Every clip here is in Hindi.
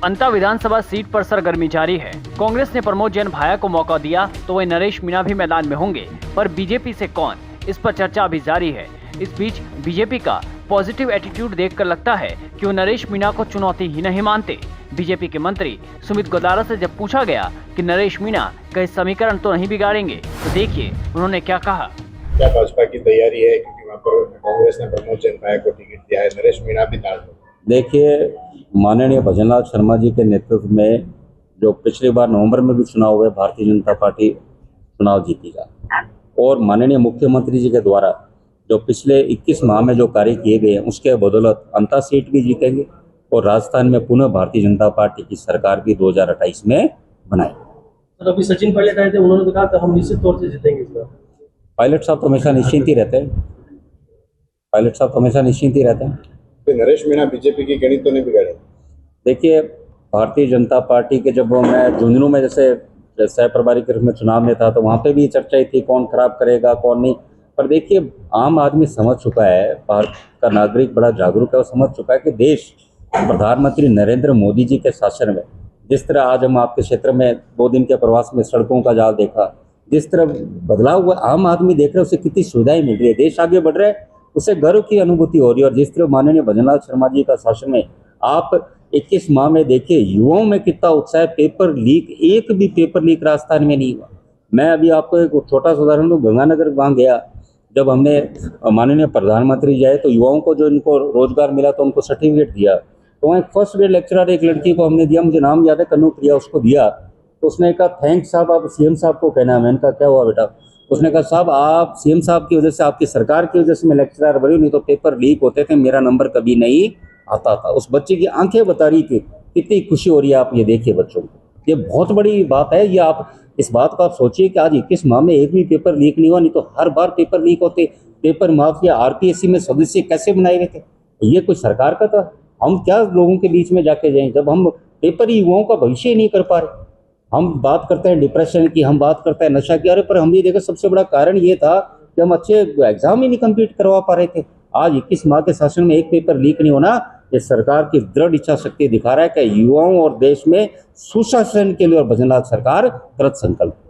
अंता विधानसभा सीट पर सरगर्मी जारी है। कांग्रेस ने प्रमोद जैन भाया को मौका दिया तो वही नरेश मीणा भी मैदान में होंगे, पर बीजेपी से कौन, इस पर चर्चा अभी जारी है। इस बीच बीजेपी का पॉजिटिव एटीट्यूड देखकर लगता है कि वो नरेश मीणा को चुनौती ही नहीं मानते। बीजेपी के मंत्री सुमित गोदारा से जब पूछा गया कि नरेश मीणा कहीं समीकरण तो नहीं बिगाड़ेंगे, तो देखिए उन्होंने क्या कहा। क्या भाजपा की तैयारी है, क्योंकि वहाँ पर कांग्रेस ने प्रमोद जैन भाया को टिकट दिया है, नरेश मीणा भी दांड़ दो। देखिए, माननीय भजनलाल शर्मा जी के नेतृत्व में जो पिछली बार नवंबर में भी चुनाव हुए, भारतीय जनता पार्टी चुनाव जीतेगा। और माननीय मुख्यमंत्री जी के द्वारा जो पिछले 21 माह में जो कार्य किए गए हैं, उसके बदौलत अंता सीट भी जीतेंगे और राजस्थान में पुनः भारतीय जनता पार्टी की सरकार भी 2028 में बनाएगी। तो अभी सचिन पायलट आए थे, उन्होंने तो कहा था हम निश्चित तौर से जीतेंगे इस बार। पायलट साहब तो हमेशा निश्चिंत ही रहते हैं। तो नरेश मीणा बीजेपी की गणित तो नहीं बिगाड़े। देखिए, भारतीय जनता पार्टी के जब मैं झुंझुनू में जैसे सह प्रभारी के रूप में चुनाव में था, तो वहाँ पे भी चर्चा थी कौन खराब करेगा कौन नहीं। पर देखिए, आम आदमी समझ चुका है, भारत का नागरिक बड़ा जागरूक है, वो समझ चुका है कि देश प्रधानमंत्री नरेंद्र मोदी जी के शासन में जिस तरह आज हम आपके क्षेत्र में 2 दिन के प्रवास में सड़कों का जाल देखा, जिस तरह बदलाव हुआ आम आदमी देख रहे हैं, उसे कितनी सुविधाएं मिल रही है, देश आगे बढ़ रहा है, उसे गर्व की अनुभूति हो रही है। और जिस तरह माननीय भजनलाल शर्मा जी का शासन में आप 21 माह में देखिए युवाओं में कितना उत्साह है। पेपर लीक, एक भी पेपर लीक राजस्थान में नहीं हुआ। मैं अभी आपको एक छोटा सा उदाहरण दूं, गंगानगर वहाँ गया, जब हमने माननीय प्रधानमंत्री जी आए तो युवाओं को जो इनको रोजगार मिला तो उनको सर्टिफिकेट दिया। तो वहाँ एक फर्स्ट ग्रेड लेक्चरर एक लड़की को हमने दिया, मुझे नाम याद है, कन्नू प्रिया, उसको दिया। तो उसने कहा थैंक्स साहब, आप सीएम साहब को कहना है। मैंने कहा क्या हुआ बेटा? उसने कहा साहब आप सीएम साहब की वजह से, आपकी सरकार की वजह से मैं लेक्चरर बनी, नहीं तो पेपर लीक होते थे, मेरा नंबर कभी नहीं आता था। उस बच्चे की आंखें बता रही थी, कितनी खुशी हो रही है। आप ये देखिए बच्चों को, ये बहुत बड़ी बात है। ये आप इस बात को आप सोचिए कि आज 21 माह में एक भी पेपर लीक नहीं हुआ, नहीं तो हर बार पेपर लीक होते। पेपर माफिया आरपीएससी में सदस्य कैसे बनाए गए थे? ये कोई सरकार का था? हम क्या लोगों के बीच में जाके जाएं जब हम पेपर ही युवाओं का भविष्य ही नहीं कर पा रहे। हम बात करते हैं डिप्रेशन की, हम बात करते हैं नशा की, अरे पर हम ये देखा सबसे बड़ा कारण ये था कि हम अच्छे एग्जाम ही नहीं कंप्लीट करवा पा रहे थे। आज 21 माह के शासन में एक पेपर लीक नहीं होना, ये सरकार की दृढ़ इच्छा शक्ति दिखा रहा है कि युवाओं और देश में सुशासन के लिए और भजनलाल सरकार कृत संकल्प।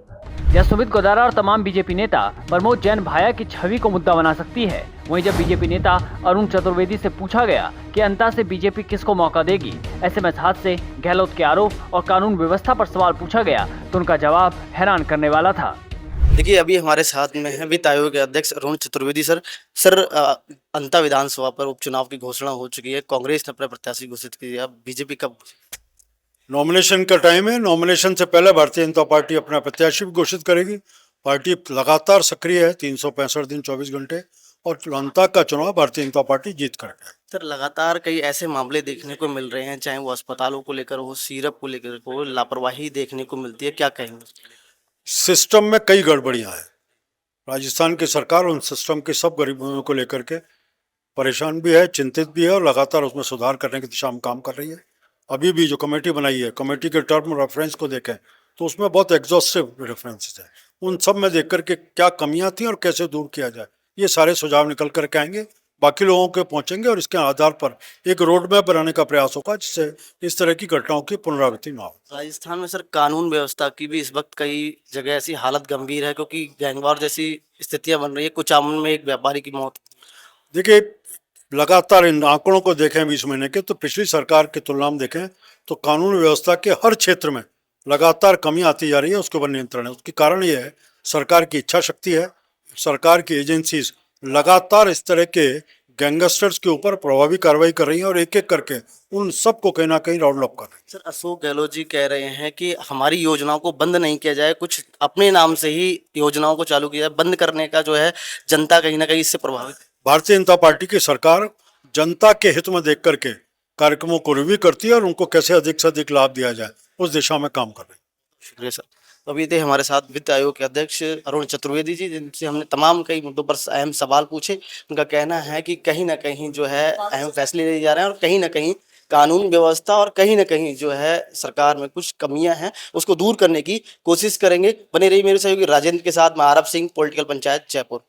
यह सुमित गोदारा और तमाम बीजेपी नेता प्रमोद जैन भाया की छवि को मुद्दा बना सकती है। वहीं जब बीजेपी नेता अरुण चतुर्वेदी से पूछा गया कि अंता से बीजेपी किसको मौका देगी, ऐसे में हादसे, गहलोत के आरोप और कानून व्यवस्था पर सवाल पूछा गया, तो उनका जवाब हैरान करने वाला था। देखिए, अभी हमारे साथ में है वित्त आयोग के अध्यक्ष अरुण चतुर्वेदी सर। अंता विधानसभा पर उपचुनाव की घोषणा हो चुकी है, कांग्रेस ने अपना प्रत्याशी घोषित किया, बीजेपी कब? नॉमिनेशन का टाइम है। नॉमिनेशन से पहले भारतीय जनता पार्टी अपना प्रत्याशी भी घोषित करेगी। पार्टी लगातार सक्रिय है, 365 दिन 24 घंटे, और अंता का चुनाव भारतीय जनता पार्टी जीत कर है। सर, लगातार कई ऐसे मामले देखने को मिल रहे हैं, चाहे वो अस्पतालों को लेकर हो, सिरप को लेकर हो, लापरवाही देखने को मिलती है, क्या कहेंगे? सिस्टम में कई गड़बड़ियां हैं। राजस्थान की सरकार उन सिस्टम के सब गरीबों को लेकर के परेशान भी है, चिंतित भी है, और लगातार उसमें सुधार करने की दिशा में काम कर रही है। अभी भी जो कमेटी बनाई है, कमेटी के टर्म रेफरेंस को देखें तो उसमें बहुत एग्जॉस्टिव रेफरेंसेस है। उन सब में देख करके क्या कमियां थी और कैसे दूर किया जाए, ये सारे सुझाव निकल करके आएंगे, बाकी लोगों के पहुंचेंगे, और इसके आधार पर एक रोड मैप बनाने का प्रयास होगा जिससे इस तरह की घटनाओं की पुनरावृत्ति न हो। राजस्थान में सर कानून व्यवस्था की भी इस वक्त कई जगह ऐसी हालत गंभीर है, क्योंकि गैंगवार जैसी स्थितियां बन रही है। कुचामन में एक व्यापारी की मौत। देखिए, लगातार इन आंकड़ों को देखें 20 महीने के, तो पिछली सरकार की तुलना में देखें तो कानून व्यवस्था के हर क्षेत्र में लगातार कमी आती जा रही है। उसके ऊपर नियंत्रण है। उसके कारण ये है, सरकार की इच्छा शक्ति है, सरकार की एजेंसीज लगातार इस तरह के गैंगस्टर्स के ऊपर प्रभावी कार्रवाई कर रही हैं, और एक एक करके उन सबको कहीं ना कहीं राउंड अप कर रहे हैं। सर, अशोक गहलोत जी कह रहे हैं कि हमारी योजनाओं को बंद नहीं किया जाए, कुछ अपने नाम से ही योजनाओं को चालू किया जाए। बंद करने का जो है, जनता कहीं ना कहीं इससे प्रभावित है। भारतीय जनता पार्टी की सरकार जनता के हित में देख करके कार्यक्रमों को रिव्यू करती है, और उनको कैसे अधिक से अधिक लाभ दिया जाए उस दिशा में काम कर रही है। शुक्रिया सर। तो अभी थे हमारे साथ वित्त आयोग के अध्यक्ष अरुण चतुर्वेदी जी, जिनसे हमने तमाम कई मुद्दों पर अहम सवाल पूछे। उनका कहना है कि कहीं ना कहीं जो है अहम फैसले लिए जा रहे हैं, और कहीं ना कहीं कानून व्यवस्था और कहीं ना कहीं जो है सरकार में कुछ कमियां हैं, उसको दूर करने की कोशिश करेंगे। बने रही मेरे सहयोगी राजेंद्र के साथ, मैं आरब सिंह, पॉलिटिकल पंचायत, जयपुर।